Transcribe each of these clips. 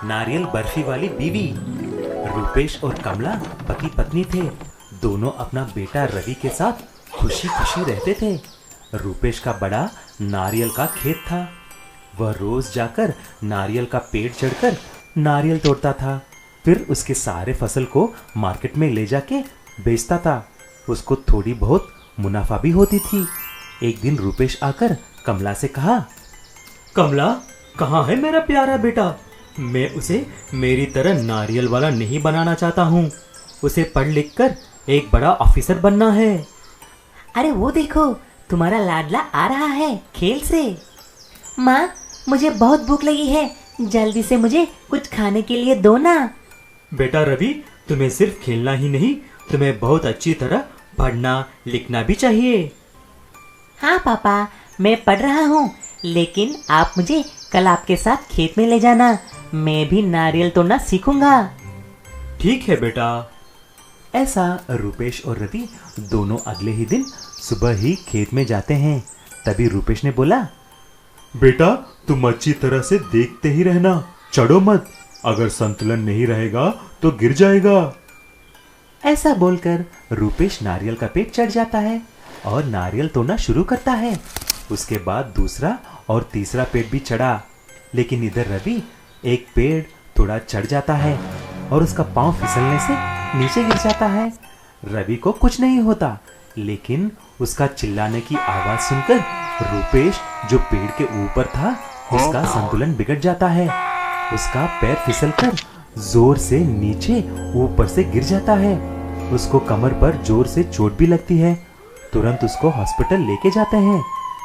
नारियल बर्फी वाली बीवी। रूपेश और कमला पति पत्नी थे। दोनों अपना बेटा रवि के साथ खुशी खुशी रहते थे। रूपेश का बड़ा नारियल का खेत था। वह रोज जाकर नारियल का पेड़ चढ़कर नारियल तोड़ता था। फिर उसके सारे फसल को मार्केट में ले जाके बेचता था। उसको थोड़ी बहुत मुनाफा भी होती थी। एक दिन रूपेश आकर कमला से कहा, कमला, कहाँ है मेरा प्यारा बेटा? मैं उसे मेरी तरह नारियल वाला नहीं बनाना चाहता हूँ। उसे पढ़ लिख कर एक बड़ा ऑफिसर बनना है। अरे वो देखो, तुम्हारा लाडला आ रहा है खेल से। माँ, मुझे बहुत भूख लगी है, जल्दी से मुझे कुछ खाने के लिए दो ना। बेटा रवि, तुम्हें सिर्फ खेलना ही नहीं, तुम्हें बहुत अच्छी तरह पढ़ना लिखना भी चाहिए। हाँ पापा, मैं पढ़ रहा हूँ, लेकिन आप मुझे कल आपके साथ खेत में ले जाना। मैं भी नारियल तोड़ना सीखूंगा। ठीक है बेटा। ऐसा रूपेश और रवि दोनों अगले ही दिन सुबह ही खेत में जाते हैं। तभी रूपेश ने बोला, बेटा, तुम अच्छी तरह से देखते ही रहना, चढ़ो मत, अगर संतुलन नहीं रहेगा तो गिर जाएगा। ऐसा बोलकर रूपेश नारियल का पेड़ चढ़ जाता है और नारियल तोड़ना शुरू करता है। उसके बाद दूसरा और तीसरा पेड़ भी चढ़ा, लेकिन इधर रवि एक पेड़ थोड़ा चढ़ जाता है और उसका पांव फिसलने से नीचे गिर जाता है। रवि को कुछ नहीं होता, लेकिन उसका चिल्लाने की आवाज सुनकर रूपेश जो पेड़ के ऊपर था, उसका संतुलन बिगड़ जाता है। उसका पैर फिसलकर जोर से नीचे ऊपर से गिर जाता है। उसको कमर पर जोर से चोट भी लगती है। तुरंत उसको हॉस्पिटल लेके जाते हैं।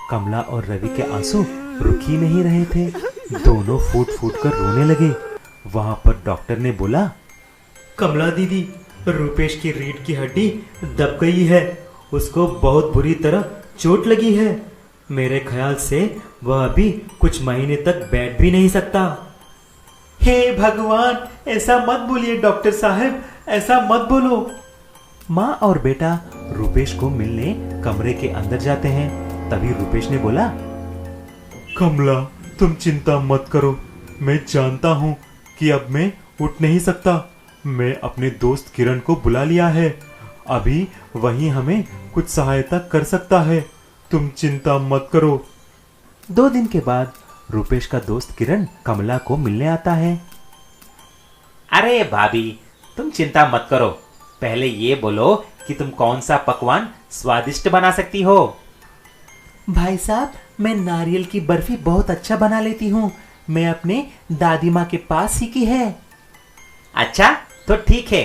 कमला और रवि के आंसू रुक ही नहीं रहे थे। दोनों फूट फूट कर रोने लगे। वहां पर डॉक्टर ने बोला, कमला दीदी, रूपेश की रीढ़ की हड्डी दब गई है। उसको बहुत बुरी तरह चोट लगी है। मेरे ख्याल से वह अभी कुछ महीने तक बैठ भी नहीं सकता। हे भगवान, ऐसा मत बोलिए डॉक्टर साहब, ऐसा मत बोलो। माँ और बेटा रूपेश को मिलने कमरे के अंदर जाते हैं। तभी रूपेश ने बोला, कमला, तुम चिंता मत करो, मैं जानता हूँ कि अब मैं उठ नहीं सकता। मैं अपने दोस्त किरण को बुला लिया है, अभी वही हमें कुछ सहायता कर सकता है, तुम चिंता मत करो। 2 दिन के बाद रूपेश का दोस्त किरण कमला को मिलने आता है। अरे भाभी, तुम चिंता मत करो, पहले ये बोलो कि तुम कौन सा पकवान स्वादिष्ट बना सकती हो। भाई साहब, मैं नारियल की बर्फी बहुत अच्छा बना लेती हूँ। मैं अपने दादी माँ के पास सीखी है। अच्छा, तो ठीक है,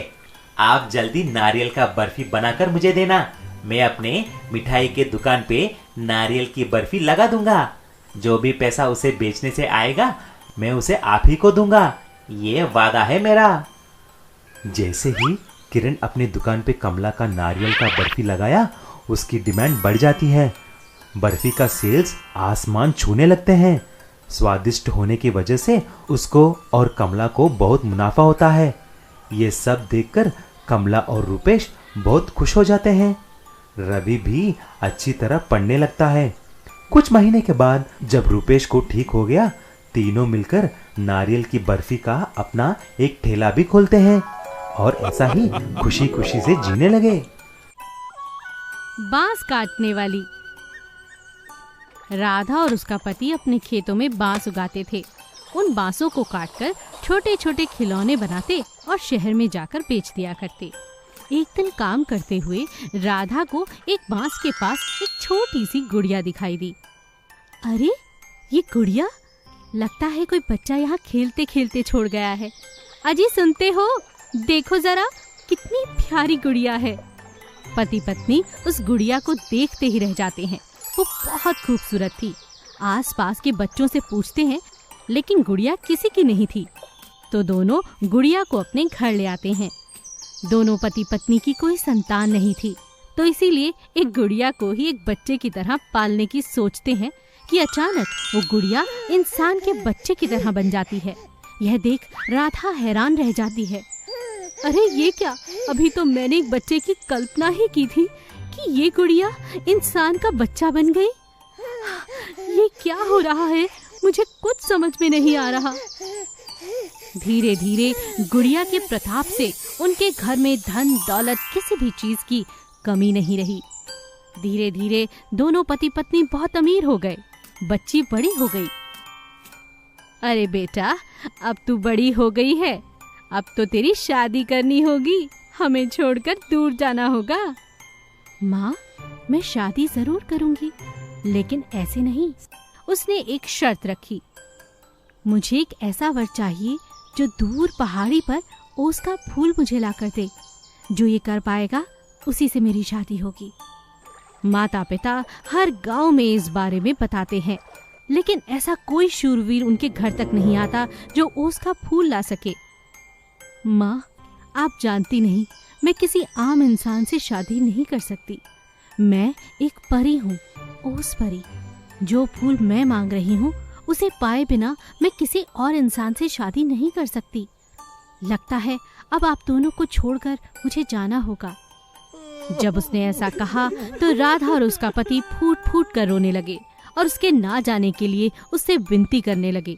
आप जल्दी नारियल का बर्फी बनाकर मुझे देना। मैं अपने मिठाई के दुकान पे नारियल की बर्फी लगा दूंगा। जो भी पैसा उसे बेचने से आएगा, मैं उसे आप ही को दूंगा। ये वादा है मेरा। जैसे ही किरण अपनी दुकान पे कमला का नारियल का बर्फी लगाया, उसकी डिमांड बढ़ जाती है। बर्फी का सेल्स आसमान छूने लगते हैं। स्वादिष्ट होने की वजह से उसको और कमला को बहुत मुनाफा होता है। ये सब देखकर कमला और रूपेश बहुत खुश हो जाते हैं। रवि भी अच्छी तरह पढ़ने लगता है। कुछ महीने के बाद जब रूपेश को ठीक हो गया, तीनों मिलकर नारियल की बर्फी का अपना एक ठेला भी खोलते हैं और ऐसा ही खुशी खुशी से जीने लगे। बांस काटने वाली। राधा और उसका पति अपने खेतों में बांस उगाते थे। उन बांसों को काटकर छोटे छोटे खिलौने बनाते और शहर में जाकर बेच दिया करते। एक दिन काम करते हुए राधा को एक बांस के पास एक छोटी सी गुड़िया दिखाई दी। अरे, ये गुड़िया, लगता है कोई बच्चा यहाँ खेलते खेलते छोड़ गया है। अजी सुनते हो, देखो जरा कितनी प्यारी गुड़िया है। पति पत्नी उस गुड़िया को देखते ही रह जाते हैं। वो बहुत खूबसूरत थी। आसपास के बच्चों से पूछते हैं, लेकिन गुड़िया किसी की नहीं थी। तो दोनों गुड़िया को अपने घर ले आते हैं। दोनों पति पत्नी की कोई संतान नहीं थी, तो इसीलिए एक गुड़िया को ही एक बच्चे की तरह पालने की सोचते हैं कि अचानक वो गुड़िया इंसान के बच्चे की तरह बन जाती है। यह देख राधा हैरान रह जाती है। अरे ये क्या, अभी तो मैंने एक बच्चे की कल्पना ही की थी कि ये गुड़िया इंसान का बच्चा बन गई। ये क्या हो रहा है, मुझे कुछ समझ में नहीं आ रहा। धीरे धीरे गुड़िया के प्रताप से उनके घर में धन दौलत किसी भी चीज की कमी नहीं रही। धीरे धीरे दोनों पति पत्नी बहुत अमीर हो गए। बच्ची बड़ी हो गई। अरे बेटा, अब तू बड़ी हो गई है, अब तो तेरी शादी करनी होगी, हमें छोड़कर दूर जाना होगा। माँ, मैं शादी जरूर करूंगी, लेकिन ऐसे नहीं। उसने एक शर्त रखी। मुझे एक ऐसा वर चाहिए जो दूर पहाड़ी पर ओस का फूल मुझे ला कर दे। जो ये कर पाएगा उसी से मेरी शादी होगी। माता पिता हर गांव में इस बारे में बताते हैं, लेकिन ऐसा कोई शूरवीर उनके घर तक नहीं आता जो ओस का फूल ला सके। माँ, आप जानती नहीं, मैं किसी आम इंसान से शादी नहीं कर सकती। मैं एक परी हूँ, ओस परी। जो फूल मैं मांग रही हूँ उसे पाए बिना मैं किसी और इंसान से शादी नहीं कर सकती। लगता है अब आप दोनों को छोड़कर मुझे जाना होगा। जब उसने ऐसा कहा तो राधा और उसका पति फूट फूट कर रोने लगे और उसके ना जाने के लिए उससे विनती करने लगे।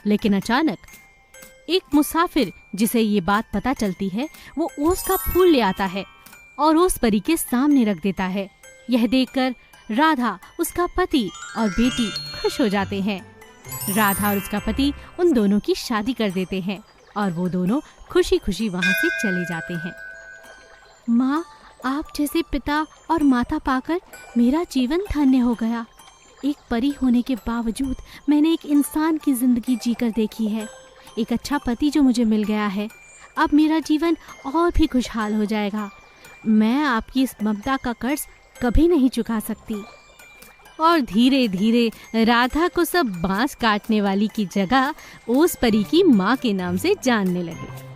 लेकिन अचानक एक मुसाफिर, जिसे ये बात पता चलती है, वो ओस का फूल ले आता है और ओस परी के सामने रख देता है। यह देखकर राधा, उसका पति और बेटी खुश हो जाते हैं। राधा और उसका पति उन दोनों की शादी कर देते हैं और वो दोनों खुशी खुशी वहां से चले जाते हैं। माँ, आप जैसे पिता और माता पाकर मेरा जीवन धन्य हो गया। एक परी होने के बावजूद मैंने एक इंसान की जिंदगी जीकर देखी है। एक अच्छा पति जो मुझे मिल गया है, अब मेरा जीवन और भी खुशहाल हो जाएगा। मैं आपकी इस ममता का कर्ज कभी नहीं चुका सकती। और धीरे धीरे राधा को सब बांस काटने वाली की जगह ओस परी की माँ के नाम से जानने लगे।